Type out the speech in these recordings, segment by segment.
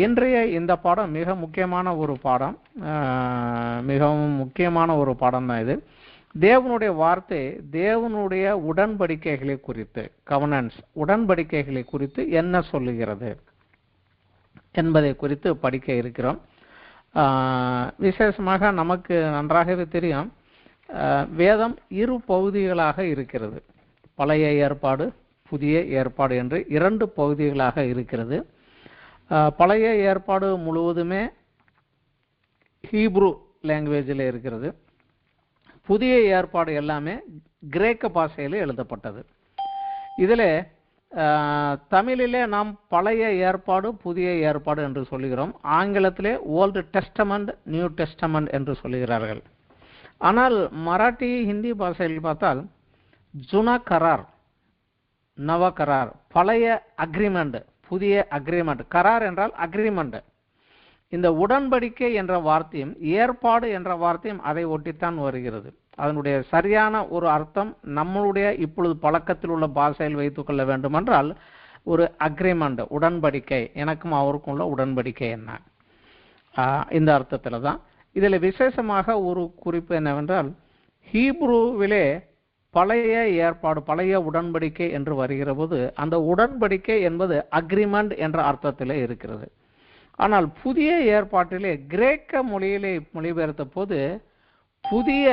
இன்றைய இந்த பாடம் மிக முக்கியமான ஒரு பாடம், மிகவும் முக்கியமான ஒரு பாடம் தான் இது. தேவனுடைய வார்த்தை தேவனுடைய உடன்படிக்கைகளை குறித்து, கவனன்ஸ் உடன்படிக்கைகளை குறித்து என்ன சொல்லுகிறது என்பதை குறித்து படிக்க இருக்கிறோம். விசேஷமாக நமக்கு நன்றாகவே தெரியும், வேதம் இரு பகுதிகளாக இருக்கிறது. பழைய ஏற்பாடு, புதிய ஏற்பாடு என்று இரண்டு பகுதிகளாக இருக்கிறது. பழைய ஏற்பாடு முழுவதுமே ஹீப்ரு லாங்குவேஜில் இருக்கிறது. புதிய ஏற்பாடு எல்லாமே கிரேக்க பாஷையில் எழுதப்பட்டது. இதில் தமிழிலே நாம் பழைய ஏற்பாடு, புதிய ஏற்பாடு என்று சொல்லுகிறோம். ஆங்கிலத்திலே ஓல்டு டெஸ்டமெண்ட், நியூ டெஸ்டமெண்ட் என்று சொல்லுகிறார்கள். ஆனால் மராட்டி, ஹிந்தி பாஷையில் பார்த்தால் ஜுனா கரார், நவ கரார், பழைய அக்ரிமெண்ட், புதிய அக்ரிமெண்ட். கரார் என்றால் அக்ரிமெண்ட். இந்த உடன்படிக்கை என்ற வார்த்தையும் ஏற்பாடு என்ற வார்த்தையும் அதை ஒட்டித்தான் வருகிறது. அதனுடைய சரியான ஒரு அர்த்தம் நம்மளுடைய இப்பொழுது பழக்கத்தில் உள்ள பாஷையில் வைத்துக் கொள்ள வேண்டுமென்றால் ஒரு அக்ரிமெண்ட், உடன்படிக்கை, எனக்கும் அவருக்கும் உள்ள உடன்படிக்கை என்ன, இந்த அர்த்தத்தில் தான். இதில் விசேஷமாக ஒரு குறிப்பு என்னவென்றால், ஹீப்ருவிலே பழைய ஏற்பாடு, பழைய உடன்படிக்கை என்று வருகிற போது அந்த உடன்படிக்கை என்பது அக்ரிமெண்ட் என்ற அர்த்தத்தில் இருக்கிறது. ஆனால் புதிய ஏற்பாட்டிலே கிரேக்க மொழியிலே மொழிபெயர்த்த போது புதிய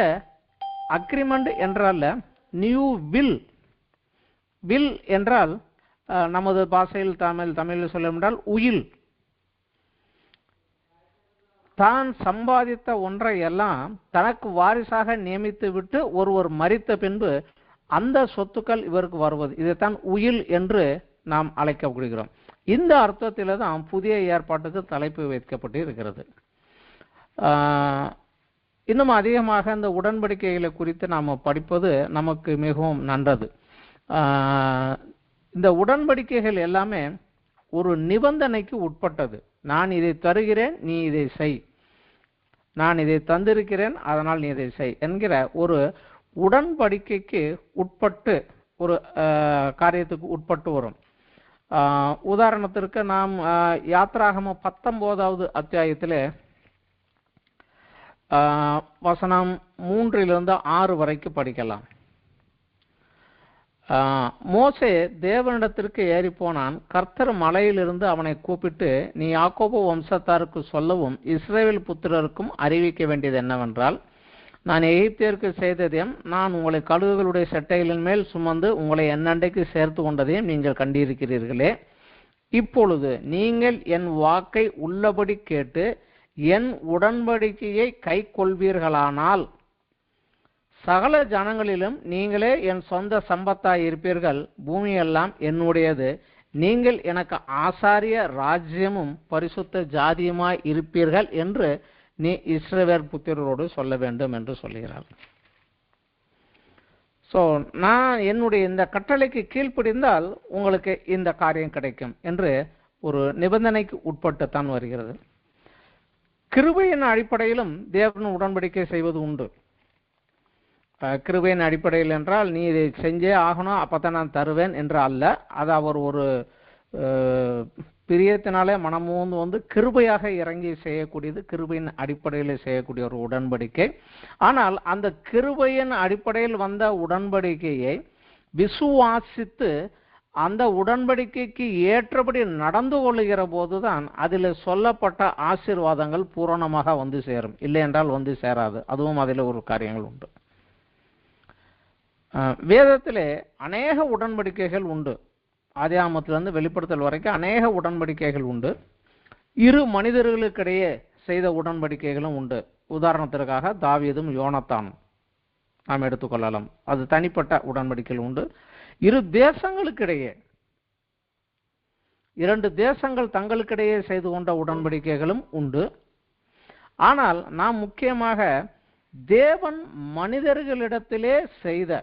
அக்ரிமெண்ட் என்றால் நியூ வில். வில் என்றால் நமது பாஷையில் தமிழில் சொல்ல என்றால் உயில். தான் சம்பாதித்த ஒன்றை எல்லாம் தனக்கு வாரிசாக நியமித்து விட்டு ஒருவர் மரித்த பின்பு அந்த சொத்துக்கள் இவருக்கு வருவது, இதைத்தான் உயில் என்று நாம் அழைக்கப்படுகிறோம். இந்த அர்த்தத்தில் தான் புதிய ஏற்பாட்டுக்கு தலைப்பு வைக்கப்பட்டு இருக்கிறது. இன்னும் அதிகமாக இந்த உடன்படிக்கைகளை குறித்து நாம் படிப்பது நமக்கு மிகவும் நல்லது. இந்த உடன்படிக்கைகள் எல்லாமே ஒரு நிபந்தனைக்கு உட்பட்டது. நான் இதை தருகிறேன், நீ இதை செய். நான் இதை தந்திருக்கிறேன், அதனால் நீ இதை செய் என்கிற ஒரு உடன்படிக்கைக்கு உட்பட்டு ஒரு காரியத்துக்கு உட்பட்டு வரும். உதாரணத்திற்கு நாம் யாத்ராகம 19வது அத்தியாயத்திலே வசனம் 3-6 வரைக்கும் படிக்கலாம். மோசே தேவனிடத்திற்கு ஏறி போனான். கர்த்தர் மலையிலிருந்து அவனை கூப்பிட்டு, நீ யாக்கோபு வம்சத்தாருக்கு சொல்லவும் இஸ்ரவேல் புத்திரருக்கும் அறிவிக்க வேண்டியது என்னவென்றால், நான் எகிப்தியருக்கு செய்ததையும் நான் உங்களை கழுகுகளுடைய செட்டைகளின் மேல் சுமந்து உங்களை என்னண்டைக்கு சேர்த்து கொண்டதையும் நீங்கள் கண்டிருக்கிறீர்களே. இப்பொழுது நீங்கள் என் வாக்கை உள்ளபடி கேட்டு என் உடன்படிக்கையை கை கொள்வீர்களானால் சகல ஜனங்களிலும் நீங்களே என் சொந்த சம்பத்தாய் இருப்பீர்கள். பூமியெல்லாம் என்னுடையது. நீங்கள் எனக்கு ஆசாரிய ராஜ்யமும் பரிசுத்த ஜாதியுமாய் இருப்பீர்கள் என்று நீ இஸ்ரவேல் புத்திரரோடு சொல்ல வேண்டும் என்று சொல்கிறார். ஸோ நான் என்னுடைய இந்த கட்டளைக்கு கீழ்ப்படிந்தால் உங்களுக்கு இந்த காரியம் கிடைக்கும் என்று ஒரு நிபந்தனைக்கு உட்பட்டுத்தான் வருகிறது. கிருபையின் அடிப்படையிலும் தேவன் உடன்படிக்கை செய்வது உண்டு. கிருபையின் அடிப்படையில் என்றால் நீ இதை செஞ்சே ஆகணும், அப்பதான் நான் தருவேன் என்று அல்ல. அது அவர் ஒரு பிரியத்தினாலே மனமூந்து வந்து கிருபையாக இறங்கி செய்யக்கூடியது, கிருபையின் அடிப்படையில் செய்யக்கூடிய ஒரு உடன்படிக்கை. ஆனால் அந்த கிருபையின் அடிப்படையில் வந்த உடன்படிக்கையை விசுவாசித்து அந்த உடன்படிக்கைக்கு ஏற்றபடி நடந்து கொள்ளுகிற போதுதான் அதில் சொல்லப்பட்ட ஆசீர்வாதங்கள் பூரணமாக வந்து சேரும். இல்லை என்றால் வந்து சேராது. அதுவும் அதில் ஒரு காரியங்கள் உண்டு. வேதத்திலே அநேக உடன்படிக்கைகள் உண்டு. ஆதியாகமத்திலிருந்து வெளிப்படுத்தல் வரைக்கும் அநேக உடன்படிக்கைகள் உண்டு. இரு மனிதர்களுக்கிடையே செய்த உடன்படிக்கைகளும் உண்டு. உதாரணத்திற்காக தாவீதும் யோனத்தானும் நாம் எடுத்துக்கொள்ளலாம். அது தனிப்பட்ட உடன்படிக்கைகள் உண்டு. இரு தேசங்களுக்கிடையே, இரண்டு தேசங்கள் தங்களுக்கிடையே செய்து கொண்ட உடன்படிக்கைகளும் உண்டு. ஆனால் நாம் முக்கியமாக தேவன் மனிதர்களிடத்திலே செய்த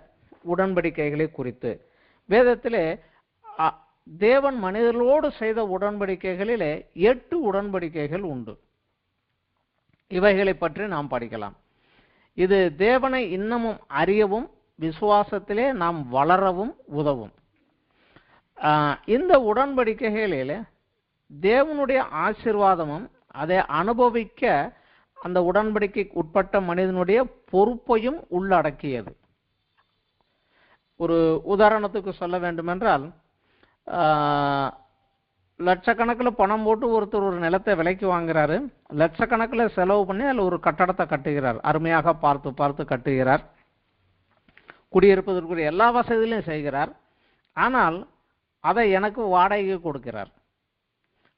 உடன்படிக்கைகளை குறித்து, வேதத்திலே தேவன் மனிதர்களோடு செய்த உடன்படிக்கைகளிலே 8 உடன்படிக்கைகள் உண்டு. இவைகளை பற்றி நாம் படிக்கலாம். இது தேவனை இன்னமும் அறியவும் விசுவாசத்திலே நாம் வளரவும் உதவும். இந்த உடன்படிக்கைகளில் தேவனுடைய ஆசீர்வாதமும் அதை அனுபவிக்க அந்த உடன்படிக்கைக்கு உட்பட்ட மனிதனுடைய பொறுப்பையும் உள்ளடக்கியது. ஒரு உதாரணத்துக்கு சொல்ல வேண்டுமென்றால், லட்சக்கணக்கில் பணம் போட்டு ஒருத்தர் ஒரு நிலத்தை விலைக்கு வாங்குறாரு, லட்சக்கணக்கில் செலவு பண்ணி அதில் ஒரு கட்டடத்தை கட்டுகிறார், அருமையாக பார்த்து பார்த்து கட்டுகிறார், குடியிருப்பதற்குரிய எல்லா வசதிகளையும் செய்கிறார். ஆனால் அதை எனக்கு வாடகைக்கு கொடுக்கிறார்.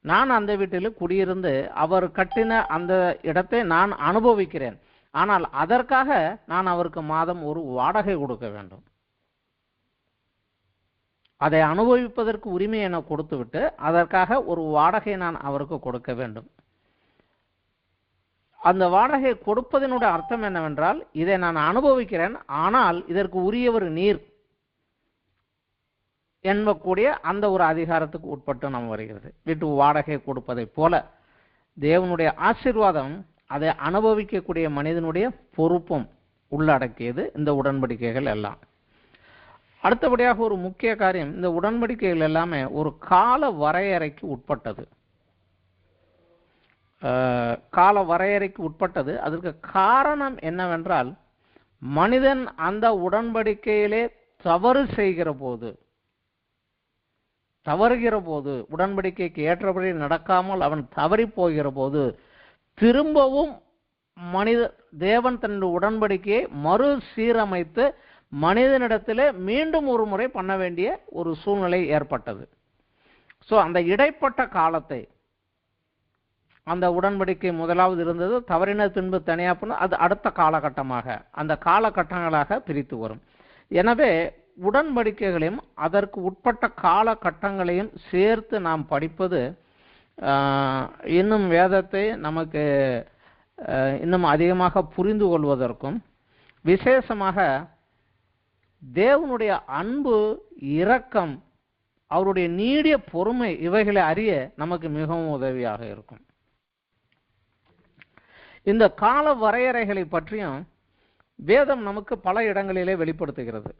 நான் அந்த வீட்டில் குடியிருந்து அவர் கட்டின அந்த இடத்தை நான் அனுபவிக்கிறேன். ஆனால் அதற்காக நான் அவருக்கு மாதம் ஒரு வாடகை கொடுக்க வேண்டும். அதை அனுபவிப்பதற்கு உரிமை என கொடுத்துவிட்டு அதற்காக ஒரு வாடகை நான் அவருக்கு கொடுக்க வேண்டும். அந்த வாடகை கொடுப்பதனுடைய அர்த்தம் என்னவென்றால், இதை நான் அனுபவிக்கிறேன், ஆனால் இதற்கு உரியவர் நீர் என்பக்கூடிய அந்த ஒரு அதிகாரத்துக்கு உட்பட்டு நாம் வருகிறது. வீட்டு வாடகை கொடுப்பதை போல தேவனுடைய ஆசீர்வாதம் அதை அனுபவிக்கக்கூடிய மனிதனுடைய பொறுப்பும் உள்ளடக்கியது இந்த உடன்படிக்கைகள் எல்லாம். அடுத்தபடியாக ஒரு முக்கிய காரியம், இந்த உடன்படிக்கைகள் எல்லாமே ஒரு கால வரையறைக்கு உட்பட்டது. கால வரையறைக்கு உட்பட்டது. அதற்கு காரணம் என்னவென்றால், மனிதன் அந்த உடன்படிக்கையிலே தவறுகிற போது, உடன்படிக்கைக்கு ஏற்றபடி நடக்காமல் அவன் தவறி போகிற போது, திரும்பவும் தேவன் தன்னுடைய உடன்படிக்கையை மறுசீரமைத்து மனிதனிடத்திலே மீண்டும் ஒரு முறை பண்ண வேண்டிய ஒரு சூழ்நிலை ஏற்பட்டது. ஸோ அந்த இடைப்பட்ட காலத்தை, அந்த உடன்படிக்கை முதலாவது இருந்தது, தவறின பின்பு தனியாக பண்ண, அது அடுத்த காலகட்டமாக அந்த காலகட்டங்களாக பிரித்து வரும். எனவே உடன்படிக்கைகளையும் அதற்கு உட்பட்ட காலகட்டங்களையும் சேர்த்து நாம் படிப்பது இன்னும் வேதத்தை நமக்கு இன்னும் அதிகமாக புரிந்து கொள்வதற்கும், விசேஷமாக தேவனுடைய அன்பு, இரக்கம், அவருடைய நீடிய பொறுமை, இவைகளை அறிய நமக்கு மிகவும் உதவியாக இருக்கும். இந்த கால வரையறைகளை பற்றியும் வேதம் நமக்கு பல இடங்களிலே வெளிப்படுத்துகிறது.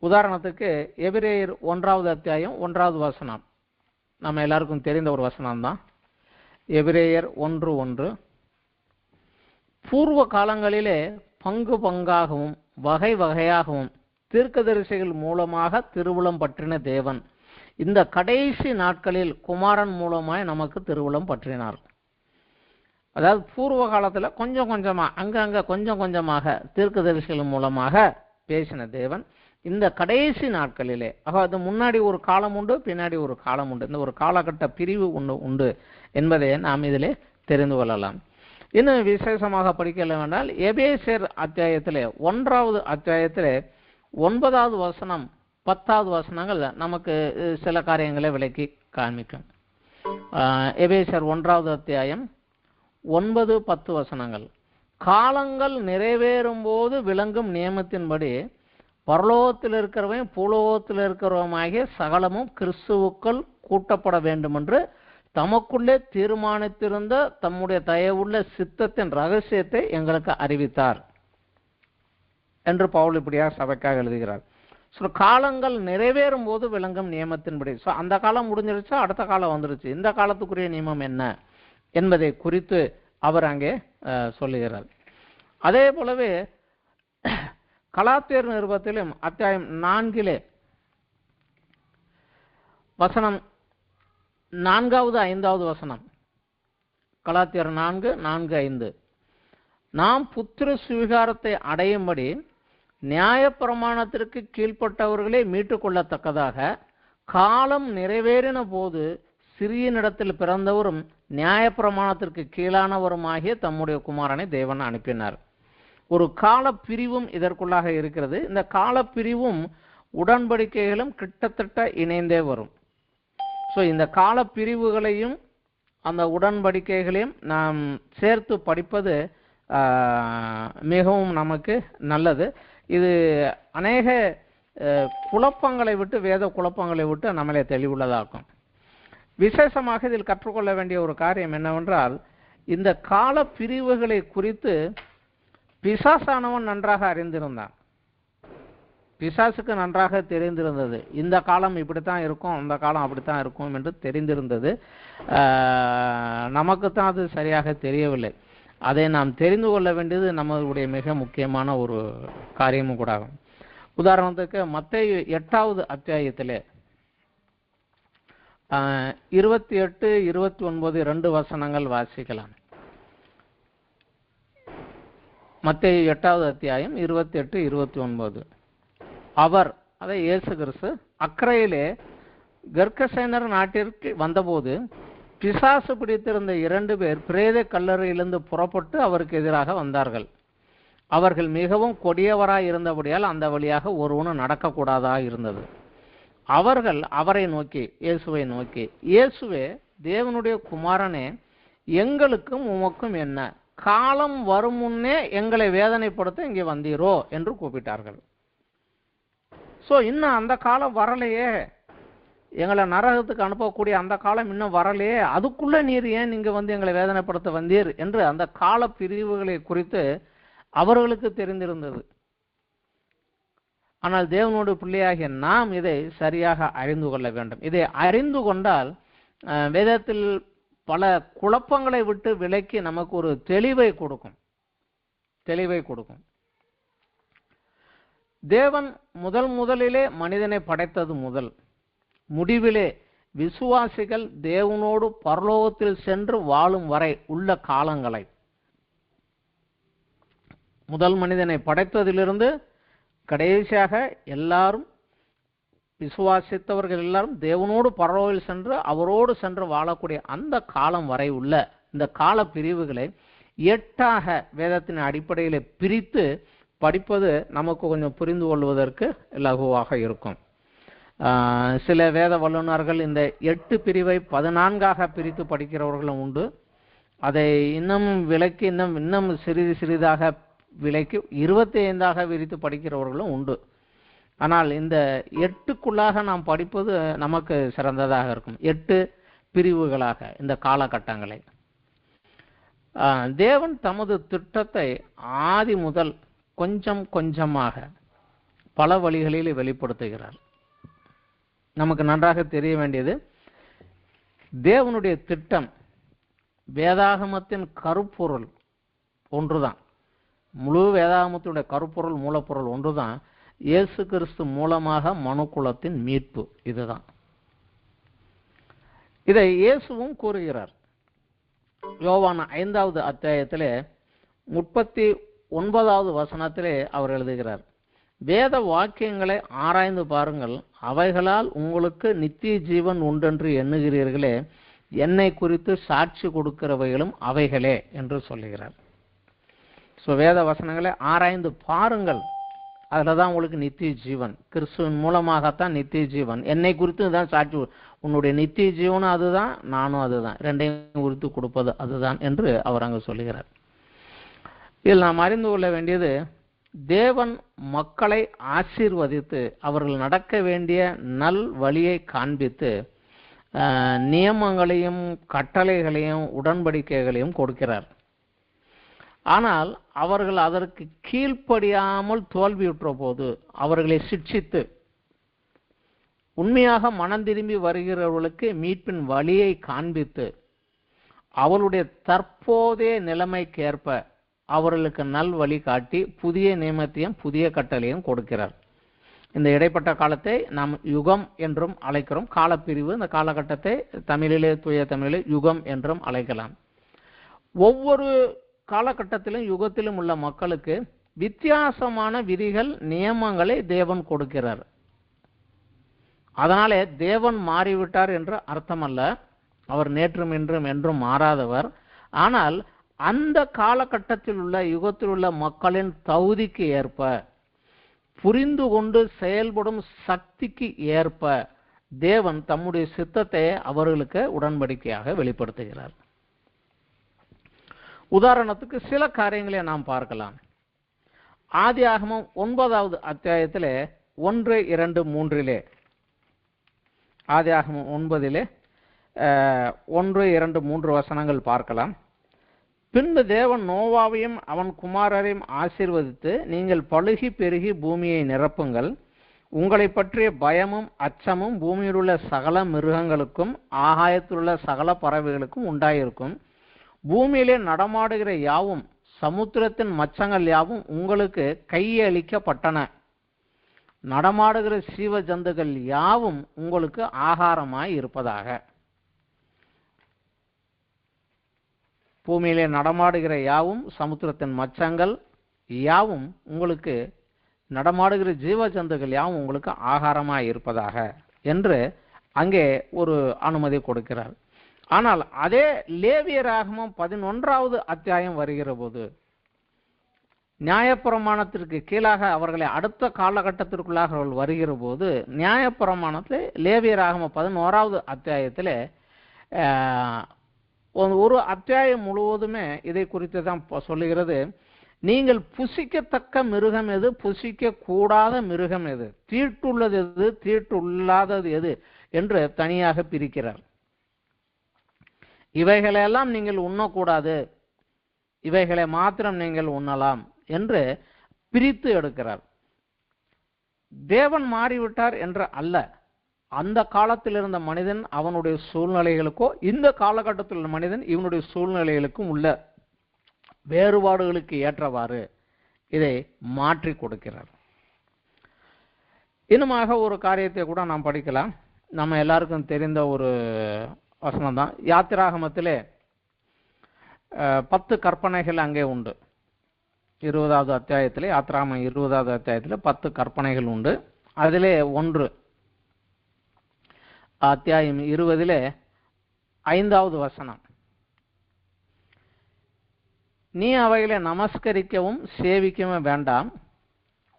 உதாரணத்துக்கு எபிரேயர் 1வது அத்தியாயம் 1வது வசனம், நம்ம எல்லாருக்கும் தெரிந்த ஒரு வசனம் தான். எபிரேயர் 1:1, பூர்வ காலங்களிலே பங்கு பங்காகவும் வகை வகையாகவும் தீர்க்கதரிசிகள் மூலமாக திருவுளம் பற்றின தேவன் இந்த கடைசி நாட்களில் குமாரன் மூலமாய் நமக்கு திருவுளம் பற்றினார். அதாவது பூர்வ காலத்துல கொஞ்சம் கொஞ்சமா அங்கங்க கொஞ்சம் கொஞ்சமாக தீர்க்கதரிசிகள் மூலமாக பேசின தேவன் இந்த கடைசி நாட்களிலே, அது முன்னாடி ஒரு காலம் உண்டு, பின்னாடி ஒரு காலம் உண்டு, இந்த ஒரு காலகட்ட பிரிவு உண்டு என்பதை நாம் இதிலே தெரிந்து கொள்ளலாம். இன்னும் விசேஷமாக படிக்கல வேண்டால் எபேசியர் அத்தியாயத்திலே 1வது அத்தியாயத்திலே 9வது வசனம் 10வது வசனங்கள் நமக்கு சில காரியங்களை விளக்கி காண்பிக்கும். எபேசியர் 1வது அத்தியாயம் 9-10 வசனங்கள், காலங்கள் நிறைவேறும் போது விளங்கும் நியமத்தின்படி பரலோகத்தில் இருக்கிறவன் பூலோகத்தில் இருக்கிறவமாகிய சகலமும் கிறிஸ்துவுக்குள் கூட்டப்பட வேண்டும் என்று தமக்குள்ளே தீர்மானித்திருந்த தம்முடைய தயவுள்ள சித்தத்தின் ரகசியத்தை எங்களுக்கு அறிவித்தார் என்று பவுல் இப்படியாக சபைக்காக எழுதுகிறார். ஸோ காலங்கள் நிறைவேறும் போது விளங்கும் நியமத்தின்படி, ஸோ அந்த காலம் முடிஞ்சிருச்சா, அடுத்த காலம் வந்துருச்சு, இந்த காலத்துக்குரிய நியமம் என்ன என்பதை குறித்து அவர் அங்கே சொல்லுகிறார். அதே போலவே கலாத்தியர் நிருபத்திலும் அத்தியாயம் 4 வசனம் 4வது 5வது வசனம், கலாத்தியர் 4:4-5, நாம் புத்திர சுவிகாரத்தை அடையும்படி நியாயப்பிரமாணத்திற்கு கீழ்ப்பட்டவர்களே மீட்டுக் கொள்ளத்தக்கதாக காலம் நிறைவேறின போது சிறியனிடத்தில் பிறந்தவரும் நியாயப்பிரமாணத்திற்கு கீழானவருமாகிய தம்முடைய குமாரனை தேவன் அனுப்பினார். ஒரு கால பிரிவும் இதற்குள்ளாக இருக்கிறது. இந்த கால பிரிவும் உடன்படிக்கைகளும் கிட்டத்தட்ட இணைந்தே வரும். ஸோ இந்த கால பிரிவுகளையும் அந்த உடன்படிக்கைகளையும் நாம் சேர்த்து படிப்பது மிகவும் நமக்கு நல்லது. இது அநேக குழப்பங்களை விட்டு, வேத குழப்பங்களை விட்டு நம்மளை தெளிவுள்ளதாக்கும். விசேஷமாக இதில் கற்றுக்கொள்ள வேண்டிய ஒரு காரியம் என்னவென்றால், இந்த கால பிரிவுகளை குறித்து பிசாசானவன் நன்றாக அறிந்திருந்தான். பிசாசுக்கு நன்றாக தெரிந்திருந்தது. இந்த காலம் இப்படித்தான் இருக்கும், அந்த காலம் அப்படித்தான் இருக்கும் என்று தெரிந்திருந்தது. நமக்குத்தான் அது சரியாக தெரியவில்லை. அதை நாம் தெரிந்து கொள்ள வேண்டியது நம்மளுடைய மிக முக்கியமான ஒரு காரியமும் கூட ஆகும். உதாரணத்துக்கு மத்தேயு 8வது அத்தியாயத்திலே 28, 29 2 வசனங்கள் வாசிக்கலாம். மத்தேயு 8வது அத்தியாயம் 28, 29. அவர், அதை இயேசு கிறிஸ்து, அக்கரையிலே கெர்கசேனர் நாட்டிற்கு வந்தபோது பிசாசு பிடித்திருந்த 2 பேர் பிரேத கல்லறையிலிருந்து புறப்பட்டு அவருக்கு எதிராக வந்தார்கள். அவர்கள் மிகவும் கொடியவராய் இருந்தபடியால் அந்த வழியாக ஒருவனும் நடக்கக்கூடாதா இருந்தது. அவர்கள் அவரை நோக்கி, இயேசுவை நோக்கி, இயேசுவே, தேவனுடைய குமாரனே, எங்களுக்கும் உமக்கும் என்ன? காலம் வரும் முன்னே எங்களை வேதனைப்படுத்த இங்கே வந்தீரோ என்று கூப்பிட்டார்கள். இன்னும் அந்த காலம் வரலையே, எங்களை நரகத்துக்கு அனுப்பக்கூடிய அந்த காலம் இன்னும் வரலையே, அதுக்குள்ள நீர் ஏன் நீங்க வந்து எங்களை வேதனைப்படுத்த வந்தீர் என்று அந்த கால பிரிவுகளை குறித்து அவர்களுக்கு தெரிந்திருந்தது. ஆனால் தேவனோடு பிள்ளையாகிய நாம் இதை சரியாக அறிந்து கொள்ள வேண்டும். இதை அறிந்து கொண்டால் வேதத்தில் பல குழப்பங்களை விட்டு விலக்கி நமக்கு ஒரு தெளிவை கொடுக்கும். தேவன் முதலிலே மனிதனை படைத்தது முதல் முடிவிலே விசுவாசிகள் தேவனோடு பரலோகத்தில் சென்று வாழும் வரை உள்ள காலங்களை, முதல் மனிதனை படைத்ததிலிருந்து கடைசியாக எல்லாரும் விசுவாசித்தவர்கள் எல்லாரும் தேவனோடு பரலோகத்தில் சென்று அவரோடு சென்று வாழக்கூடிய அந்த காலம் வரை உள்ள இந்த கால பிரிவுகளை 8ஆக வேதத்தின் அடிப்படையில் பிரித்து படிப்பது நமக்கு கொஞ்சம் புரிந்து கொள்வதற்கு இலகுவாக இருக்கும். சில வேத வல்லுநர்கள் இந்த 8 பிரிவை 14ஆக பிரித்து படிக்கிறவர்களும் உண்டு. அதை இன்னும் விலக்கி இன்னும் சிறிதாக விலக்கி 25ஆக விரித்து படிக்கிறவர்களும் உண்டு. ஆனால் இந்த 8க்குள்ளாக நாம் படிப்பது நமக்கு சிறந்ததாக இருக்கும். 8 பிரிவுகளாக இந்த காலகட்டங்களை தேவன் தமது திட்டத்தை ஆதி முதல் கொஞ்சம் கொஞ்சமாக பல வழிகளில் வெளிப்படுத்துகிறார். நமக்கு நன்றாக தெரிய வேண்டியது, தேவனுடைய திட்டம், வேதாகமத்தின் கருப்பொருள் ஒன்றுதான். முழு வேதாகமத்தினுடைய கருப்பொருள் மூலப்பொருள் ஒன்றுதான். இயேசு கிறிஸ்து மூலமாக மனுக்குலத்தின் மீட்பு. இதுதான். இதை இயேசுவும் கூறுகிறார். யோவான் 5வது அத்தியாயத்திலே 39வது வசனத்திலே அவர் எழுதுகிறார், வேத வாக்கியங்களை ஆராய்ந்து பாருங்கள், அவைகளால் உங்களுக்கு நித்திய ஜீவன் உண்டென்று எண்ணுகிறீர்களே, என்னை குறித்து சாட்சி கொடுக்கிறவைகளும் அவைகளே என்று சொல்லுகிறார். வேத வசனங்களை ஆராய்ந்து பாருங்கள், அதில் தான் உங்களுக்கு நித்திய ஜீவன், கிறிஸ்துவின் மூலமாகத்தான் நித்திய ஜீவன். என்னை குறித்து தான் சாட்சி, உன்னுடைய நித்திய ஜீவனும் அதுதான், நானும் அதுதான், ரெண்டையும் குறித்து கொடுப்பது அதுதான் என்று அவர் அங்கு சொல்லுகிறார். இதில் நாம் அறிந்து கொள்ள வேண்டியது, தேவன் மக்களை ஆசீர்வதித்து அவர்கள் நடக்க வேண்டிய நல் வழியை காண்பித்து நியமங்களையும் கட்டளைகளையும் உடன்படிக்கைகளையும் கொடுக்கிறார். ஆனால் அவர்கள் அதற்கு கீழ்ப்படியாமல் தோல்வியுற்ற போது அவர்களை சிட்சித்து உண்மையாக மனம் திரும்பி வருகிறவர்களுக்கு மீட்பின் வழியை காண்பித்து அவருடைய தற்போதைய நிலைமைக்கேற்ப அவர்களுக்கு நல் வழி காட்டி புதிய நியமத்தையும் புதிய கட்டளையும் கொடுக்கிறார். இந்த இடைப்பட்ட காலத்தை நாம் யுகம் என்றும் அழைக்கிறோம். காலப்பிரிவு, இந்த காலகட்டத்தை தமிழிலே, தூய தமிழிலே யுகம் என்றும் அழைக்கலாம். ஒவ்வொரு காலகட்டத்திலும் யுகத்திலும் உள்ள மக்களுக்கு வித்தியாசமான விதிகள் நியமங்களை தேவன் கொடுக்கிறார். அதனாலே தேவன் மாறிவிட்டார் என்று அர்த்தமல்ல. அவர் நேற்றும் இன்றும் என்றும் மாறாதவர். ஆனால் அந்த காலகட்டத்தில் உள்ள யுகத்தில் உள்ள மக்களின் தகுதிக்கு ஏற்ப, புரிந்து கொண்டு செயல்படும் சக்திக்கு ஏற்ப தேவன் தம்முடைய சித்தத்தை அவர்களுக்கு உடன்படிக்கையாக வெளிப்படுத்துகிறார். உதாரணத்துக்கு சில காரியங்களை நாம் பார்க்கலாம். ஆதியாகமம் 9வது அத்தியாயத்திலே 1, 2, 3 ஆதியாகமம் 9 1, 2, 3 வசனங்கள் பார்க்கலாம். பின்பு தேவன் நோவாவையும் அவன் குமாரரையும் ஆசீர்வதித்து, நீங்கள் பலுகி பெருகி பூமியை நிரப்புங்கள், உங்களை பற்றிய பயமும் அச்சமும் பூமியில் உள்ள சகல மிருகங்களுக்கும் ஆகாயத்தில் உள்ள சகல பறவைகளுக்கும் உண்டாயிருக்கும். பூமியிலே நடமாடுகிற யாவும் சமுத்திரத்தின் மச்சங்கள் யாவும் உங்களுக்கு கையளிக்கப்பட்டன. நடமாடுகிற சீவ ஜந்துகள் யாவும் உங்களுக்கு ஆகாரமாய் இருப்பதாக. பூமியிலே நடமாடுகிற யாவும் சமுத்திரத்தின் மச்சங்கள் யாவும் உங்களுக்கு நடமாடுகிற ஜீவ ஜந்துகள் யாவும் உங்களுக்கு ஆகாரமாய் இருப்பதாக என்று அங்கே ஒரு அனுமதி கொடுக்கிறார். ஆனால் அதே லேவியராகமம் 11வது அத்தியாயம் வருகிற போது நியாயப்பிரமாணத்திற்கு கீழாக அவர்களை அடுத்த காலகட்டத்திற்குள்ளாக அவர்கள் வருகிற போது நியாயப்பிரமாணத்தில் லேவியராகமம் 11வது அத்தியாயத்தில் ஒரு அத்தியாயம் முழுவதுமே இதை குறித்து தான் சொல்லுகிறது. நீங்கள் புசிக்கத்தக்க மிருகம் எது, புசிக்க கூடாத மிருகம் எது, தீட்டுள்ளது எது, தீட்டுள்ளாதது எது என்று தனியாக பிரிக்கிறார். இவைகளெல்லாம் நீங்கள் உண்ணக்கூடாது, இவைகளை மாத்திரம் நீங்கள் உண்ணலாம் என்று பிரித்து எடுக்கிறார். தேவன் மாறிவிட்டார் என்று அல்ல, அந்த காலத்தில் இருந்த மனிதன் அவனுடைய சூழ்நிலைகளுக்கோ இந்த காலகட்டத்தில் உள்ள மனிதன் இவனுடைய சூழ்நிலைகளுக்கும் உள்ள வேறுபாடுகளுக்கு ஏற்றவாறு இதை மாற்றி கொடுக்கிறார். இன்னுமாக ஒரு காரியத்தை கூட நாம் படிக்கலாம். நம்ம எல்லாருக்கும் தெரிந்த ஒரு வசனம் தான். யாத்திராகமத்திலே 10 கற்பனைகள் அங்கே உண்டு. 20வது அத்தியாயத்திலே, யாத்திராகமம் 20வது அத்தியாயத்தில் 10 கற்பனைகள் உண்டு. அதிலே ஒன்று அத்தியாயம் 20 5வது வசனம். நீ அவைகளை நமஸ்கரிக்கவும் சேவிக்கவும் வேண்டாம்.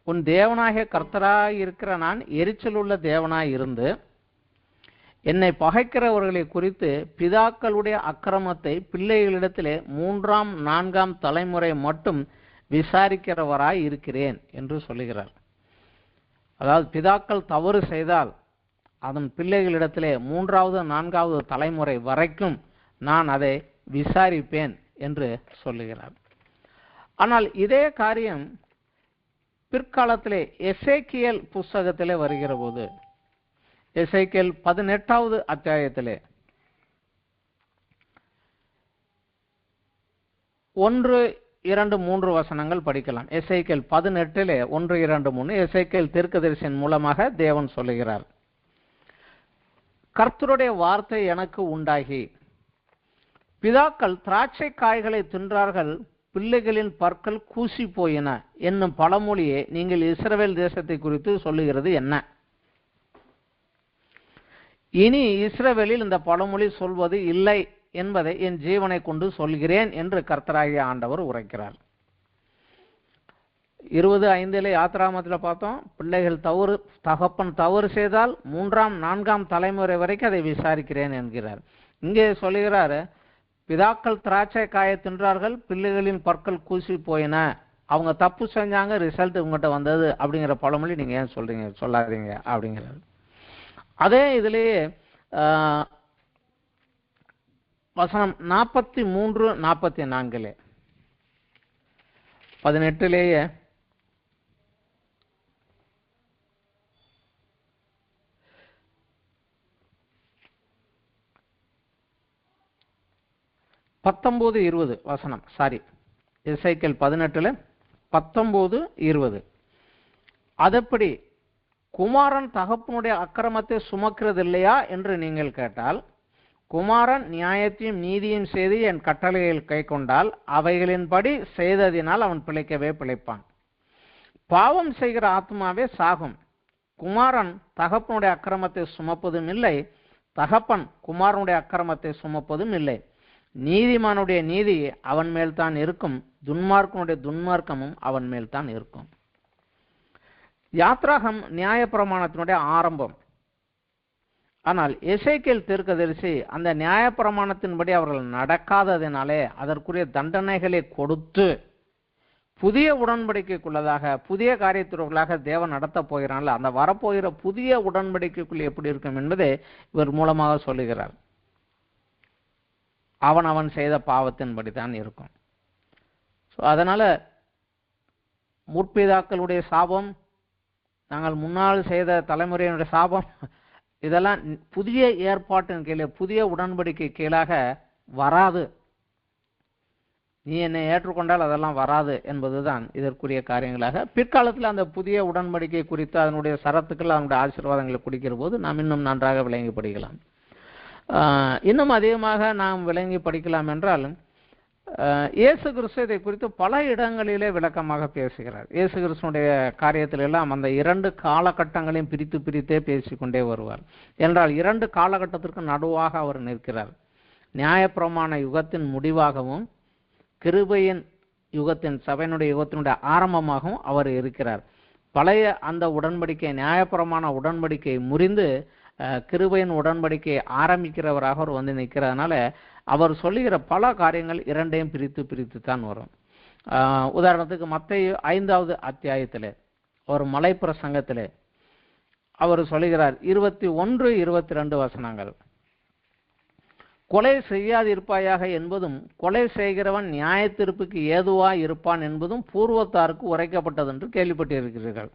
உன் தேவனாகிய கர்த்தராய் இருக்கிற நான் எரிச்சல் உள்ள தேவனாய் இருந்து என்னை பகைக்கிறவர்களை குறித்து பிதாக்களுடைய அக்கிரமத்தை பிள்ளைகளிடத்திலே 3ஆம் 4ஆம் தலைமுறை மட்டும் விசாரிக்கிறவராய் இருக்கிறேன் என்று சொல்லுகிறார். அதாவது பிதாக்கள் தவறு செய்தால் அதன் பிள்ளைகளிடத்திலே 3வது 4வது தலைமுறை வரைக்கும் நான் அதை விசாரிப்பேன் என்று சொல்லுகிறார். ஆனால் இதே காரியம் பிற்காலத்திலே எசேக்கியேல் புஸ்தகத்திலே வருகிற போது எசேக்கியேல் 18வது அத்தியாயத்திலே 1, 2, 3 வசனங்கள் படிக்கலாம். எசேக்கியேல் 18 1, 2, 3 எசேக்கியேல் தீர்க்கதரிசியின் மூலமாக தேவன் சொல்லுகிறார். கர்த்தருடைய வார்த்தை எனக்கு உண்டாகி, பிதாக்கள் திராட்சை காய்களை தின்றார்கள், பிள்ளைகளின் பற்கள் கூசி போயின என்னும் பழமொழியை நீங்கள் இஸ்ரவேல் தேசத்தை குறித்து சொல்லுகிறது என்ன? இனி இஸ்ரவேலில் இந்த பழமொழி சொல்வது இல்லை என்பதை என் ஜீவனை கொண்டு சொல்கிறேன் என்று கர்த்தராகிய ஆண்டவர் உரைக்கிறார். 20:5 யாத்திராகமத்தில் பார்த்தோம். பிள்ளைகள் தகப்பன் தவறு செய்தால் 3ஆம் 4ஆம் தலைமுறை வரைக்கும் அதை விசாரிக்கிறேன் என்கிறார். இங்கே சொல்லுகிறார், பிதாக்கள் திராட்சை காயை தின்றார்கள், பிள்ளைகளின் பற்கள் கூசி போயின. அவங்க தப்பு செஞ்சாங்க, ரிசல்ட் உங்கள்கிட்ட வந்தது அப்படிங்கிற பழமொழி நீங்க ஏன் சொல்றீங்க, சொல்லாதீங்க அப்படிங்கிறார். அதே இதுலேயே வசனம் 43, 44 18 19, 20 வசனம். சாரி, எசேக்கியேல் 18 19, 20. அதப்படி குமாரன் தகப்பனுடைய அக்கிரமத்தை சுமக்கிறது இல்லையா என்று நீங்கள் கேட்டால், குமாரன் நியாயத்தையும் நீதியும் செய்து என் கட்டளைகள் கை கொண்டால் அவைகளின்படி செய்ததினால் அவன் பிழைக்கவே பிழைப்பான். பாவம் செய்கிற ஆத்மாவே சாகும். குமாரன் தகப்பனுடைய அக்கிரமத்தை சுமப்பதும் இல்லை, தகப்பன் குமாரனுடைய அக்கிரமத்தை சுமப்பதும் இல்லை. நீதிமானுடைய நீதி அவன் மேல் தான் இருக்கும், துன்மார்க்கனுடைய துன்மார்க்கமும் அவன் மேல் தான் இருக்கும். யாத்ராகம் நியாயப்பிரமாணத்தினுடைய ஆரம்பம். ஆனால் எசேக்கியேல் தீர்க்கதரிசி அந்த நியாயப்பிரமாணத்தின்படி அவர்கள் நடக்காததினாலே அதற்குரிய தண்டனைகளை கொடுத்து புதிய உடன்படிக்கைக்குள்ளதாக புதிய காரியத்திற்குள்ளாக தேவன் நடத்த போகிறான். அந்த வரப்போகிற புதிய உடன்படிக்கைக்குள் எப்படி இருக்கும் என்பதை இவர் மூலமாக சொல்லுகிறார். அவன் செய்த பாவத்தின்படி தான் இருக்கும். அதனால முற்பிதாக்களுடைய சாபம் நாங்கள் முன்னால் செய்த தலைமுறையினுடைய சாபம் இதெல்லாம் புதிய ஏற்பாட்டின் கீழே புதிய உடன்படிக்கை கீழாக வராது. நீ என்னை ஏற்றுக்கொண்டால் அதெல்லாம் வராது என்பதுதான் இதற்குரிய காரியங்களாக பிற்காலத்தில் அந்த புதிய உடன்படிக்கை குறித்து அதனுடைய சரத்துக்கள் அதனுடைய ஆசீர்வாதங்களை குடிக்கிற போது நாம் இன்னும் நன்றாக விளங்கி படிக்கலாம். இன்னும் அதிகமாக நாம் விளங்கி படிக்கலாம் என்றால் இயேசு கிறிஸ்து இதை குறித்து பல இடங்களிலே விளக்கமாக பேசுகிறார். இயேசு கிறிஸ்துடைய காரியத்திலெல்லாம் அந்த 2 காலகட்டங்களையும் பிரித்து பிரித்தே பேசிக்கொண்டே வருவார். என்றால் 2 காலகட்டத்திற்கு நடுவாக அவர் நிற்கிறார். நியாயப்பிரமாண யுகத்தின் முடிவாகவும் கிருபையின் யுகத்தின் சபையினுடைய யுகத்தினுடைய ஆரம்பமாகவும் அவர் இருக்கிறார். பழைய அந்த உடன்படிக்கை நியாயப்பிரமாண உடன்படிக்கை முறிந்து கிருபையின் உடன்படிக்கை ஆரம்பிக்கிறவராக அவர் வந்து நிற்கிறதுனால அவர் சொல்லுகிற பல காரியங்கள் 2ஐயும் பிரித்து பிரித்து தான் வரும். உதாரணத்துக்கு மத்தேயு 5வது அத்தியாயத்திலே ஒரு மலை பிரசங்கத்திலே அவர் சொல்லுகிறார் 21, 22 வசனங்கள். கொலை செய்யாதிருப்பாயாக என்பதும் கொலை செய்கிறவன் நியாயத்தீர்ப்புக்கு ஏதுவாய் இருப்பான் என்பதும் பூர்வத்தாருக்கு உரைக்கப்பட்டது என்று கேள்விப்பட்டிருக்கிறீர்கள்.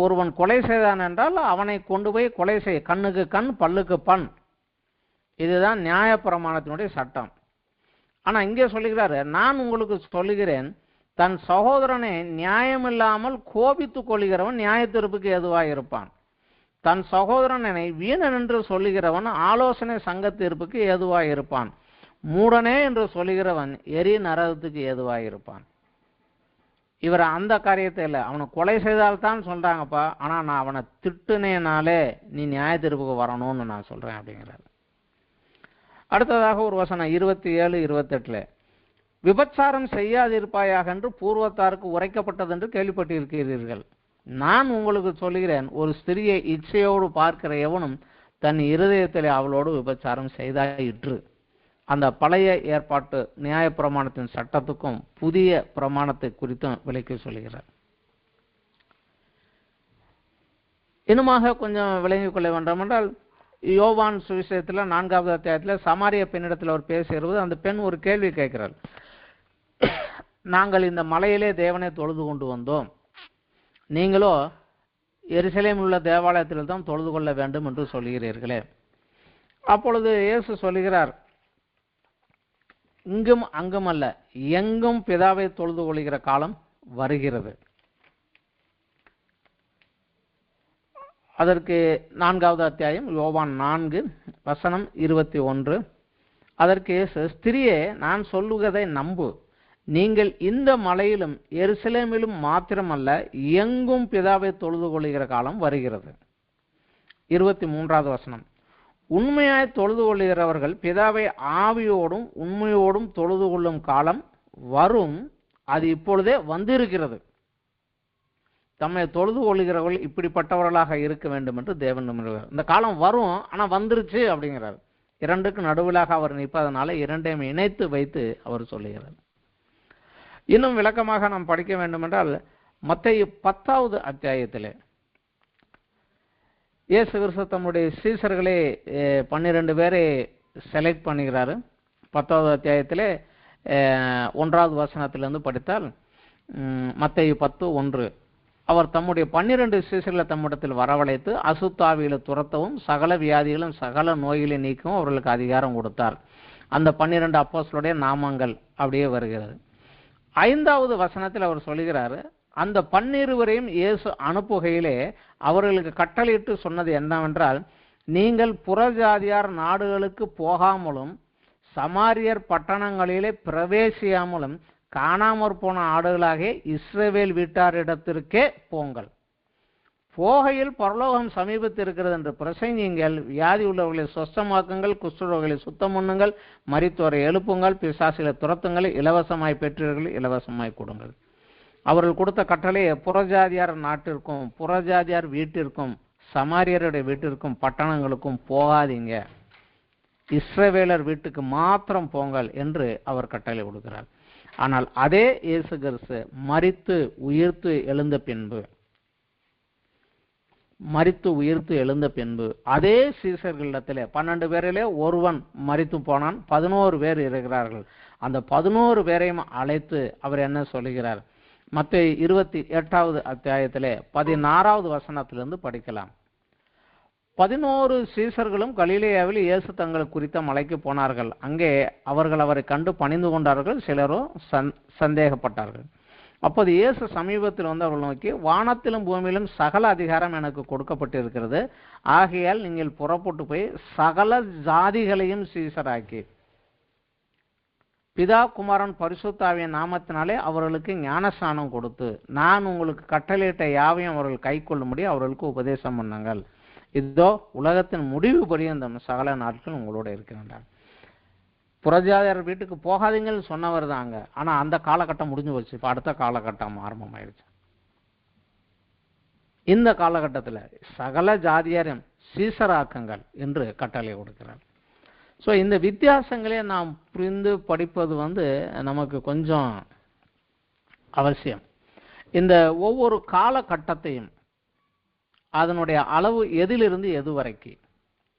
ஒருவன் கொலை செய்தான் என்றால் அவனை கொண்டு போய் கொலை செய், கண்ணுக்கு கண் பல்லுக்கு பண். இதுதான் நியாயப்பிரமாணத்தினுடைய சட்டம். ஆனா இங்கே சொல்லுகிறாரு, நான் உங்களுக்கு சொல்லுகிறேன், தன் சகோதரனை நியாயமில்லாமல் கோபித்து கொள்கிறவன் நியாயத்தீர்ப்புக்கு ஏதுவாய் இருப்பான். தன் சகோதரனை வீணன் என்று சொல்லுகிறவன் ஆலோசனை சங்க தீர்ப்புக்கு ஏதுவாய் இருப்பான். மூடனே என்று சொல்லுகிறவன் எரி நரகத்துக்கு ஏதுவாய் இருப்பான். இவர் அந்த காரியத்தை இல்லை, அவனை கொலை செய்தால்தான் சொல்றாங்கப்பா, ஆனா நான் அவனை திட்டுனேனாலே நீ நியாய தீர்ப்புக்கு வரணும்னு நான் சொல்றேன் அப்படிங்கிறார். அடுத்ததாக ஒரு வசனம் 27, 28 விபச்சாரம் செய்யாதிருப்பாயாக என்று பூர்வத்தாருக்கு உரைக்கப்பட்டது என்று கேள்விப்பட்டிருக்கிறீர்கள். நான் உங்களுக்கு சொல்லுகிறேன், ஒரு ஸ்திரியை இச்சையோடு பார்க்கிற எவனும் தன் இருதயத்திலே அவளோடு விபச்சாரம் செய்தாயிற்று. அந்த பழைய ஏற்பாட்டு நியாயப்பிரமாணத்தின் சட்டத்துக்கும் புதிய பிரமாணத்தை குறித்தும் விளக்கி சொல்கிறார். இன்னுமாக கொஞ்சம் விளங்கிக் கொள்ள வேண்டும் என்றால் யோவான் சுவிசேஷத்துல 4வது அத்தியாயத்தில் சமாரிய பெண்ணிடத்தில் அவர் பேசுகிறது. அந்த பெண் ஒரு கேள்வி கேட்கிறார், நாங்கள் இந்த மலையிலே தேவனை தொழுது கொண்டு வந்தோம், நீங்களோ எருசலேமில் உள்ள தேவாலயத்தில் தான் தொழுது கொள்ள வேண்டும் என்று சொல்கிறீர்களே. அப்பொழுது இயேசு சொல்லுகிறார், இங்கும் அங்கும் அல்ல, எங்கும் பிதாவை தொழுது கொள்கிற காலம் வருகிறது. அதற்கு 4வது அத்தியாயம் யோவான் 4 வசனம் 21. அதற்கு இயேசு, ஸ்திரியே, நான் சொல்லுவதை நம்பு, நீங்கள் இந்த மலையிலும் எருசலேமிலும் மாத்திரமல்ல எங்கும் பிதாவை தொழுது கொள்கிற காலம் வருகிறது. 23வது வசனம், உண்மையாய் தொழுது கொள்கிறவர்கள் பிதாவை ஆவியோடும் உண்மையோடும் தொழுது கொள்ளும் காலம் வரும், அது இப்பொழுதே வந்திருக்கிறது. தம்மை தொழுது கொள்கிறவர்கள் இப்படிப்பட்டவர்களாக இருக்க வேண்டும் என்று தேவன் நம்புகிறார். இந்த காலம் வரும், ஆனா வந்துருச்சு அப்படிங்கிறார். 2க்கு நடுவிலாக அவர் நிற்பதனால 2ஐயும் இணைத்து வைத்து அவர் சொல்லுகிறார். இன்னும் விளக்கமாக நாம் படிக்க வேண்டும் என்றால் மத்தேயு 10வது அத்தியாயத்திலே இயேசு கிறிஸ்து தம்முடைய சீசர்களே 12 பேரை செலக்ட் பண்ணுகிறாரு. 10வது அத்தியாயத்திலே 1வது வசனத்திலிருந்து படித்தால் மத்தேயு 10:1 அவர் தம்முடைய 12 சீசர்களை தம்மிடத்தில் வரவழைத்து அசுத்தாவிகளை துரத்தவும் சகல வியாதிகளும் சகல நோய்களை நீக்கவும் அவர்களுக்கு அதிகாரம் கொடுத்தார். அந்த 12 அப்போஸ்தலருடைய நாமங்கள் அப்படியே வருகிறது. 5வது வசனத்தில் அவர் சொல்லுகிறார், அந்த 12 இயேசு அனுப்புகையிலே அவர்களுக்கு கட்டளையிட்டு சொன்னது என்னவென்றால், நீங்கள் புறஜாதியார் நாடுகளுக்கு போகாமலும் சமாரியர் பட்டணங்களிலே பிரவேசியாமலும் காணாமற் போன ஆடுகளாக இஸ்ரவேல் வீட்டாரிடத்திற்கே போங்கள். போகையில் பரலோகம் சமீபத்திருக்கிறது என்று பிரசங்கியுங்கள், வியாதி உள்ளவர்களை சொஸ்தமாக்குங்கள், குஷ்டரோகிகளை சுத்தம் பண்ணுங்கள், மரித்தோரை எழுப்புங்கள், பிசாசுகளை துரத்துங்கள், இலவசமாய் பெற்றீர்கள் இலவசமாய் கொடுங்கள். அவர்கள் கொடுத்த கட்டளையை புறஜாதியார் நாட்டிற்கும் புறஜாதியார் வீட்டிற்கும் சமாரியருடைய வீட்டிற்கும் பட்டணங்களுக்கும் போகாதீங்க, இஸ்ரவேலர் வீட்டுக்கு மாத்திரம் போங்கள் என்று அவர் கட்டளை கொடுக்கிறார். ஆனால் அதே இயேசு கிறிஸ்து மரித்து உயிர்த்து எழுந்த பின்பு அதே சீசர்களிடத்திலே 12 பேரிலே ஒருவன் மரித்து போனான், 11 பேர் இருக்கிறார்கள். அந்த 11 பேரையும் அழைத்து அவர் என்ன சொல்லுகிறார், மத்தேயு 28வது அத்தியாயத்திலே 16வது வசனத்திலிருந்து படிக்கலாம். 11 சீசர்களும் கலிலேயாவில் இயேசு தங்கள் குறித்த மலைக்கு போனார்கள். அங்கே அவர்கள் அவரை கண்டு பணிந்து கொண்டார்கள். சிலரோ சந்தேகப்பட்டார்கள். அப்போது இயேசு சமீபத்தில் வந்து அவர்கள் நோக்கி, வானத்திலும் பூமியிலும் சகல அதிகாரம் எனக்கு கொடுக்கப்பட்டிருக்கிறது. ஆகையால் நீங்கள் புறப்பட்டு போய் சகல ஜாதிகளையும் சீசராக்கி பிதா குமாரன் பரிசுத்தாவியின் நாமத்தினாலே அவர்களுக்கு ஞானஸ்நானம் கொடுத்து நான் உங்களுக்கு கட்டளையிட்ட யாவையும் அவர்கள் கை கொள்ளும்படி அவர்களுக்கு உபதேசம் பண்ணுங்கள். இதோ உலகத்தின் முடிவு பரியந்தம் சகல நாட்கள் உங்களோட இருக்கின்றார். புறஜாதியார் வீட்டுக்கு போகாதீங்கன்னு சொன்னவர் தாங்க. ஆனா அந்த காலகட்டம் முடிஞ்சு போச்சு. இப்ப அடுத்த காலகட்டம் ஆரம்பமாயிருச்சு. இந்த காலகட்டத்தில் சகல ஜாதியாரையும் சீசராக்குங்கள் என்று கட்டளை கொடுக்கிறார். ஸோ இந்த வித்தியாசங்களே நாம் புரிந்து படிப்பது வந்து நமக்கு கொஞ்சம் அவசியம். இந்த ஒவ்வொரு காலகட்டத்தையும் அதனுடைய அளவு எதிலிருந்து எது வரைக்கும்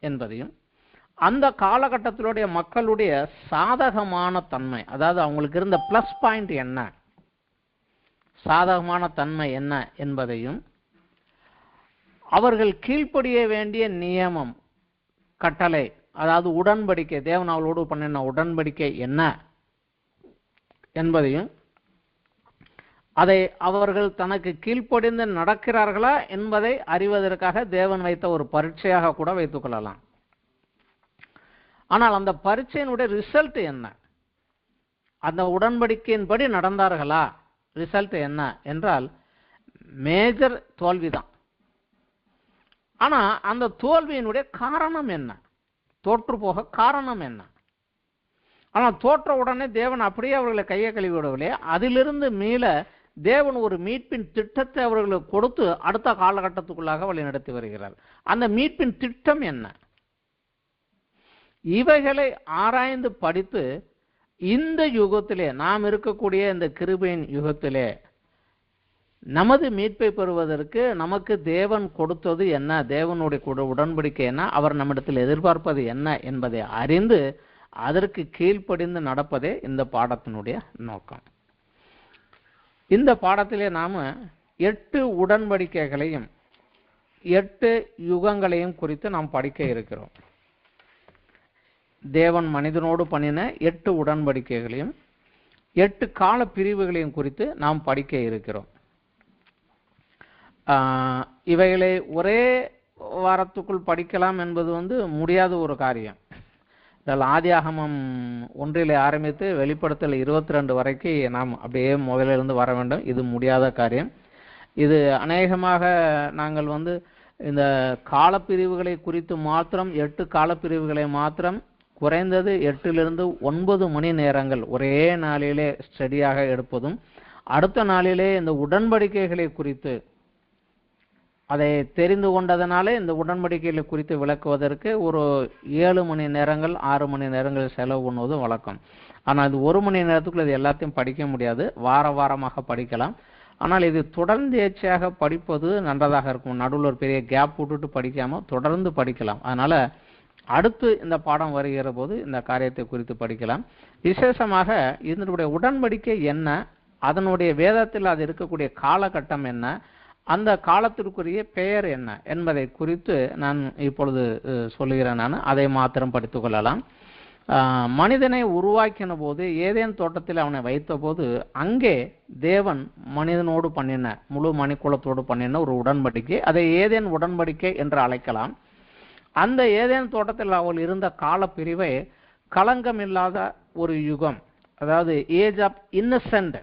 என்பதையும் அந்த காலகட்டத்திலுடைய மக்களுடைய சாதகமான தன்மை, அதாவது அவங்களுக்கு இருந்த பிளஸ் பாயிண்ட் என்ன, சாதகமான தன்மை என்ன என்பதையும் அவர்கள் கீழ்ப்படிய வேண்டிய நியமம், கட்டளை, அதாவது உடன்படிக்கை, தேவன் அவளோடு பண்ணின உடன்படிக்கை என்ன என்பதையும் அதை அவர்கள் தனக்கு கீழ்ப்படிந்து நடக்கிறார்களா என்பதை அறிவதற்காக தேவன் வைத்த ஒரு பரீட்சையாக கூட வைத்துக் கொள்ளலாம். ஆனால் அந்த பரீட்சையினுடைய ரிசல்ட் என்ன, அந்த உடன்படிக்கையின்படி நடந்தார்களா, ரிசல்ட் என்ன என்றால் மேஜர் தோல்விதான். ஆனா அந்த தோல்வியினுடைய காரணம் என்ன, தோற்று போக காரணம் என்ன? ஆனால் தோற்ற உடனே தேவன் அப்படியே அவர்களை கையை கழுவி விடவில்லை. அதிலிருந்து மீள தேவன் ஒரு மீட்பின் திட்டத்தை அவர்களுக்கு கொடுத்து அடுத்த காலகட்டத்துக்குள்ளாக வழி நடத்தி வருகிறார். அந்த மீட்பின் திட்டம் என்ன? இவைகளை ஆராய்ந்து படித்து இந்த யுகத்திலே, நாம் இருக்கக்கூடிய இந்த கிருபையின் யுகத்திலே நமது மீட்பை பெறுவதற்கு நமக்கு தேவன் கொடுத்தது என்ன, தேவனுடைய உடன்படிக்கை என்ன, அவர் நம்மிடத்தில் எதிர்பார்ப்பது என்ன என்பதை அறிந்து அதற்கு கீழ்ப்படிந்து நடப்பதே இந்த பாடத்தினுடைய நோக்கம். இந்த பாடத்திலே நாம 8 உடன்படிக்கைகளையும் 8 யுகங்களையும் குறித்து நாம் படிக்க இருக்கிறோம். தேவன் மனிதனோடு பண்ணின 8 உடன்படிக்கைகளையும் 8 கால பிரிவுகளையும் குறித்து நாம் படிக்க இருக்கிறோம். இவைகளை ஒரே வாரத்துக்குள் படிக்கலாம் என்பது வந்து முடியாத ஒரு காரியம். ஆதியாகமம் 1 ஆரம்பித்து வெளிப்படுத்தல் 22 வரைக்கும் நாம் அப்படியே முதலிருந்து வர வேண்டும். இது முடியாத காரியம். இது அநேகமாக நாங்கள் வந்து இந்த காலப்பிரிவுகளை குறித்து மாத்திரம் 8 காலப்பிரிவுகளை மாத்திரம் குறைந்தது 8 to 9 மணி நேரங்கள் ஒரே நாளிலே ஸ்டடியாக எடுப்பதும், அடுத்த நாளிலே இந்த உடன்படிக்கைகளை குறித்து அதை தெரிந்து கொண்டதனாலே இந்த உடன்படிக்கைகளை குறித்து விளக்குவதற்கு ஒரு 7 மணி நேரங்கள் 6 மணி நேரங்கள் செலவு பண்ணுவது வழக்கம். ஆனால் இது 1 மணி நேரத்துக்குள்ள இது எல்லாத்தையும் படிக்க முடியாது. வாரமாக படிக்கலாம். ஆனால் இது தொடர்ந்து ஏச்சையாக படிப்பது நன்றதாக இருக்கும். நடுவில் ஒரு பெரிய கேப் விட்டுட்டு படிக்காமல் தொடர்ந்து படிக்கலாம். அதனால அடுத்து இந்த பாடம் வருகிற போது இந்த காரியத்தை குறித்து படிக்கலாம். விசேஷமாக இதனுடைய உடன்படிக்கை என்ன, அதனுடைய வேதத்தில் அது இருக்கக்கூடிய காலகட்டம் என்ன, அந்த காலத்திற்குரிய பெயர் என்ன என்பதை குறித்து நான் இப்பொழுது சொல்லுகிறேன். நான் அதை மாத்திரம் படித்துக் கொள்ளலாம். மனிதனை உருவாக்கின போது, ஏதேன் தோட்டத்தில் அவனை வைத்த போது, அங்கே தேவன் மனிதனோடு பண்ணின, முழு மனிதகுலத்தோடு பண்ணின ஒரு உடன்படிக்கை, அதை ஏதேன் உடன்படிக்கை என்று அழைக்கலாம். அந்த ஏதேன் தோட்டத்தில் அவள் இருந்த கால பிரிவை களங்கமில்லாத ஒரு யுகம், அதாவது ஏஜ் ஆஃப் இன்னசென்ட்,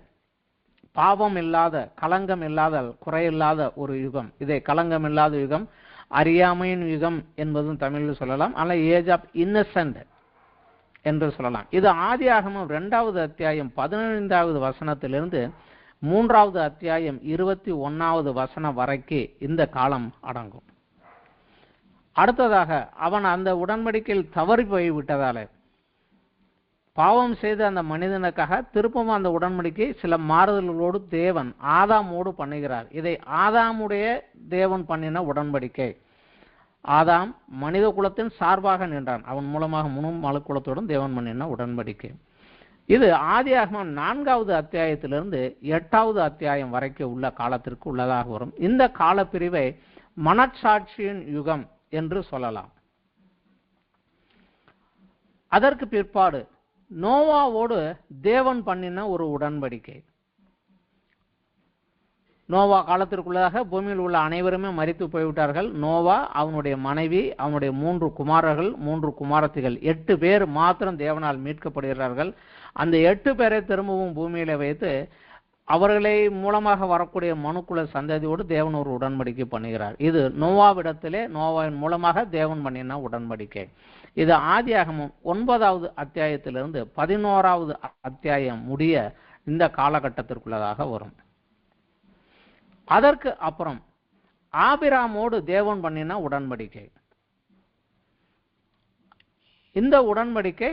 பாவம் இல்லாத, களங்கம் இல்லாத, குறையில்லாத ஒரு யுகம். இதை களங்கம் இல்லாத யுகம், அறியாமையின் யுகம் என்பதும் தமிழில் சொல்லலாம். ஆனால் ஏஜ் ஆஃப் இன்னசென்ட் என்று சொல்லலாம். இது ஆதியாகமம் 2வது அத்தியாயம் 15வது வசனத்திலிருந்து 3வது அத்தியாயம் 21வது வசனம் வரைக்கும் இந்த காலம் அடங்கும். அடுத்ததாக அவன் அந்த உடன்படிக்கையில் தவறி போய்விட்டதால பாவம் செய்த அந்த மனிதனுக்காக திருப்பவும் அந்த உடன்படிக்கை சில மாறுதல்களோடு தேவன் ஆதாமோடு பண்ணுகிறார். இதை ஆதாமுடைய தேவன் பண்ணின உடன்படிக்கை. ஆதாம் மனித குலத்தின் சார்பாக நின்றான். அவன் மூலமாக முழு மனுக்குலத்துடன் தேவன் பண்ணின உடன்படிக்கை. இது ஆதியாகமம் 4வது அத்தியாயத்திலிருந்து 8வது அத்தியாயம் வரைக்கும் உள்ள காலத்திற்கு உள்ளதாக வரும். இந்த காலப்பிரிவை மனச்சாட்சியின் யுகம் என்று சொல்லலாம். அதற்கு பிற்பாடு நோவாவோடு தேவன் பண்ணின ஒரு உடன்படிக்கை. நோவா காலத்திற்குள்ளதாக பூமியில் உள்ள அனைவருமே மரித்து போய்விட்டார்கள். நோவா, அவனுடைய மனைவி, அவனுடைய 3 குமாரர்கள், 3 குமாரத்திகள், 8 பேர் மாத்திரம் தேவனால் மீட்கப்படுகிறார்கள். அந்த 8 பேரை திரும்பவும் பூமியில வைத்து அவர்களை மூலமாக வரக்கூடிய மனுக்குல சந்ததியோடு தேவன் ஒரு உடன்படிக்கை பண்ணுகிறார். இது நோவாவிடத்திலே நோவாவின் மூலமாக தேவன் பண்ணின உடன்படிக்கை. இது ஆதியாகமம் 9வது அத்தியாயத்திலிருந்து 11வது அத்தியாயம் முடிய இந்த காலகட்டத்திற்குள்ளதாக வரும். அதற்கு அப்புறம் ஆபிராமோடு தேவன் பண்ணின உடன்படிக்கை. இந்த உடன்படிக்கை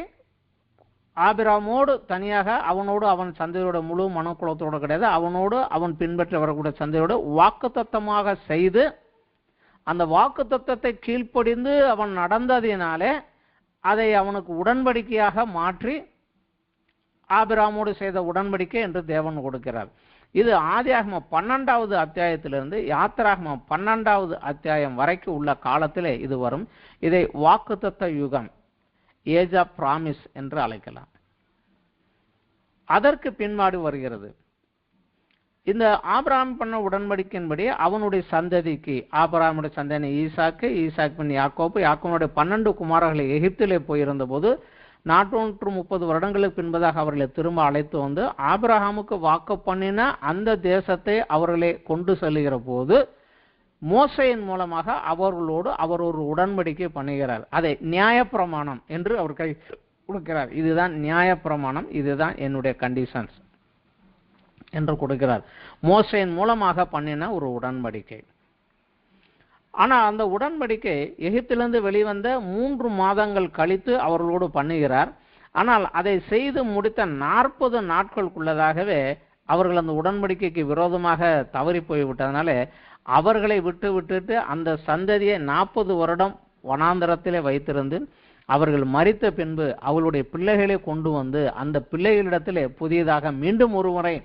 ஆபிராமோடு தனியாக, அவனோடு அவன் சந்தையோட முழு மனக்குலத்தோடு கிடையாது, அவனோடு அவன் பின்பற்றி வரக்கூடிய சந்தையோடு வாக்குத்தத்தமாக செய்து, அந்த வாக்குத்தத்தத்தை கீழ்ப்படிந்து அவன் நடந்ததினாலே அதை அவனுக்கு உடன்படிக்கையாக மாற்றி ஆபிராமோடு செய்த உடன்படிக்கை என்று தேவன் கொடுக்கிறார். இது ஆதியாகமம் 12வது அத்தியாயத்திலிருந்து யாத்திராகமம் 12வது அத்தியாயம் வரைக்கும் உள்ள காலத்திலே இது வரும். இதை வாக்குத்தத்த யுகம், ஏஜ் ஆஃப் பிராமிஸ் என்று அழைக்கலாம். அதற்கு பின்பாடு வருகிறது இந்த ஆபிரகாம் பண்ண உடன்படிக்கையின்படி அவனுடைய சந்ததிக்கு, ஆபிரகாமுடைய சந்ததி ஈசாக்கு, ஈசாக்கு பின் யாக்கோபு, யாக்கோபுடைய 12 குமாரர்களை எகிப்திலே போயிருந்த போது 430 வருடங்களுக்கு பின்பதாக அவர்களை திரும்ப அழைத்து வந்து ஆபிரகாமுக்கு வாக்கு பண்ணின அந்த தேசத்தை அவர்களை கொண்டு செல்லுகிற போது மோசேயின் மூலமாக அவர்களோடு அவர் ஒரு உடன்படிக்கை பண்ணுகிறார். அதை நியாயப்பிரமாணம் என்று அவர் கை கொடுக்கிறார். இதுதான் நியாயப்பிரமாணம், இதுதான் என்னுடைய கண்டிஷன்ஸ் என்று கொடுக்கிறார். மோசேயின் மூலமாக பண்ணின ஒரு உடன்படிக்கை. ஆனால் அந்த உடன்படிக்கை எகிப்திலிருந்து வெளிவந்த 3 மாதங்கள் கழித்து அவர்களோடு பண்ணுகிறார். ஆனால் அதை செய்து முடித்த 40 நாட்களுக்குள்ளதாகவே அவர்கள் அந்த உடன்படிக்கைக்கு விரோதமாக தவறி போய்விட்டதுனால அவர்களை விட்டுட்டு அந்த சந்ததியை 40 வருடம் வனாந்தரத்திலே வைத்திருந்து அவர்கள் மரித்த பின்பு அவர்களுடைய பிள்ளைகளை கொண்டு வந்து அந்த பிள்ளைகளிடத்திலே புதியதாக மீண்டும் ஒருமுறை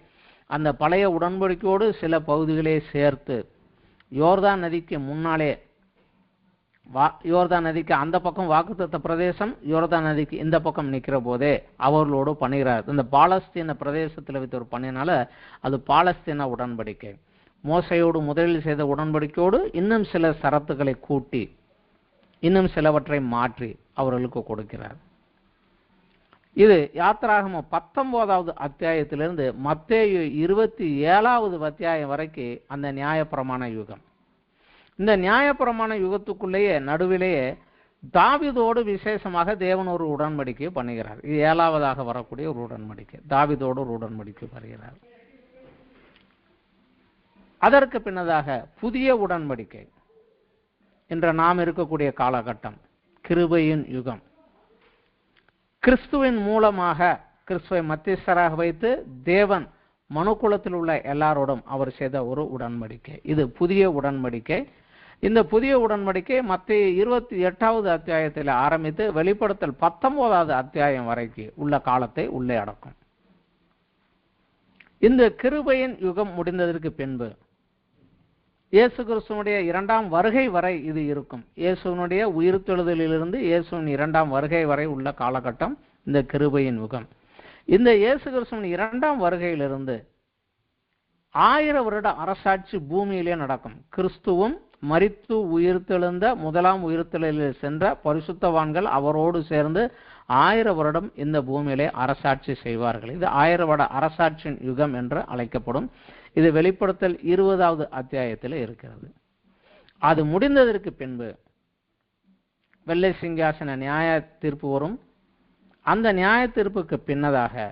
அந்த பழைய உடன்படிக்கையோடு சில பகுதிகளை சேர்த்து யோர்தான் நதிக்கு முன்னாலே, யோர்தான் நதிக்கு அந்த பக்கம் வாக்குத்தத்த பிரதேசம், யோர்தான் நதிக்கு இந்த பக்கம் நிற்கிற போதே அவர்களோடு பண்ணுகிறார். இந்த பாலஸ்தீன பிரதேசத்தில் வைத்து ஒரு பண்ணினால அது பாலஸ்தீன உடன்படிக்கை. மோசையோடு முதலில் செய்த உடன்படிக்கையோடு இன்னும் சில சரத்துக்களை கூட்டி இன்னும் சிலவற்றை மாற்றி அவர்களுக்கு கொடுக்கிறார். இது யாத்திராகமம் 19வது அத்தியாயத்திலிருந்து மத்தேயு 27வது அத்தியாயம் வரைக்கும் அந்த நியாயப்பிரமாண யுகம். இந்த நியாயப்பிரமாண யுகத்துக்குள்ளேயே நடுவிலேயே தாவீதோடு விசேஷமாக தேவன் ஒரு உடன்படிக்கை பண்ணுகிறார். இது 7வதாக வரக்கூடிய ஒரு உடன்படிக்கை. தாவீதோடு ஒரு உடன்படிக்கை வருகிறார். அதற்கு பின்னதாக புதிய உடன்படிக்கை என்ற நாம் இருக்கக்கூடிய காலகட்டம், கிருபையின் யுகம். கிறிஸ்துவின் மூலமாக கிறிஸ்துவை மத்தியஸ்தராக வைத்து தேவன் மனுக்குலத்தில் உள்ள எல்லாரோடும் அவர் செய்த ஒரு உடன்படிக்கை. இது புதிய உடன்படிக்கை. இந்த புதிய உடன்படிக்கை மத்தேயு 28வது அத்தியாயத்தில் ஆரம்பித்து வெளிப்படுத்தல் 19வது அத்தியாயம் வரைக்கும் உள்ள காலத்தை உள்ளே அடக்கும். இந்த கிருபையின் யுகம் முடிந்ததற்கு பின்பு இயேசு கிறிஸ்துவனுடைய 2ஆம் வருகை வரை இது இருக்கும். இயேசுவனுடைய உயிர்த்தெழுதலிலிருந்து இயேசுவின் 2ஆம் வருகை வரை உள்ள காலகட்டம் இந்த கிருபையின் யுகம். இந்த இயேசு கிறிஸ்துவின் 2ஆம் வருகையிலிருந்து 1000 வருட அரசாட்சி பூமியிலே நடக்கும். கிறிஸ்துவும் மரித்து உயிர்த்தெழுந்த 1ஆம் உயிர்த்தெழுதலில் சென்ற பரிசுத்தவான்கள் அவரோடு சேர்ந்து 1000 வருடம் இந்த பூமியிலே அரசாட்சி செய்வார்கள். இது 1000 வருட அரசாட்சியின் யுகம் என்று அழைக்கப்படும். இது வெளிப்படுத்தல் 20வது அத்தியாயத்தில் இருக்கிறது. அது முடிந்ததற்கு பின்பு வெள்ளை சிங்காசன நியாய தீர்ப்பு வரும். அந்த நியாய தீர்ப்புக்கு பின்னதாக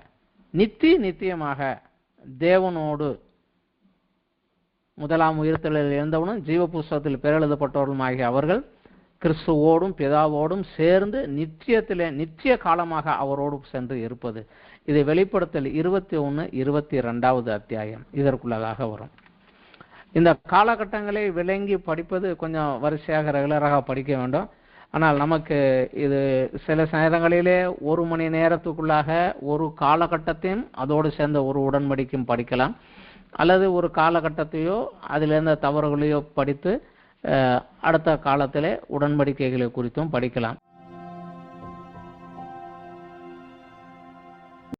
நித்தியமாக தேவனோடு 1ஆம் உயிர்த்தெழுதலில் இருந்தவனும் ஜீவ புஸ்தகத்தில் பெயர் எழுதப்பட்டவர்களும் ஆகிய அவர்கள் கிறிஸ்துவோடும் பிதாவோடும் சேர்ந்து நித்திய காலமாக அவரோடு சென்று இருப்பது. இதை வெளிப்படுத்தல் 21, 22வது அத்தியாயம் இதற்குள்ளதாக வரும். இந்த காலகட்டங்களை விளங்கி படிப்பது கொஞ்சம் வரிசையாக ரெகுலராக படிக்க வேண்டும். ஆனால் நமக்கு இது சில நேரங்களிலே 1 மணி நேரத்துக்குள்ளாக ஒரு காலகட்டத்தையும் அதோடு சேர்ந்த ஒரு உடன்படிக்கையும் படிக்கலாம், அல்லது ஒரு காலகட்டத்தையோ அதிலிருந்த தவறுகளையோ படித்து அடுத்த காலத்திலே உடன்படிக்கைகளை குறித்தும் படிக்கலாம்.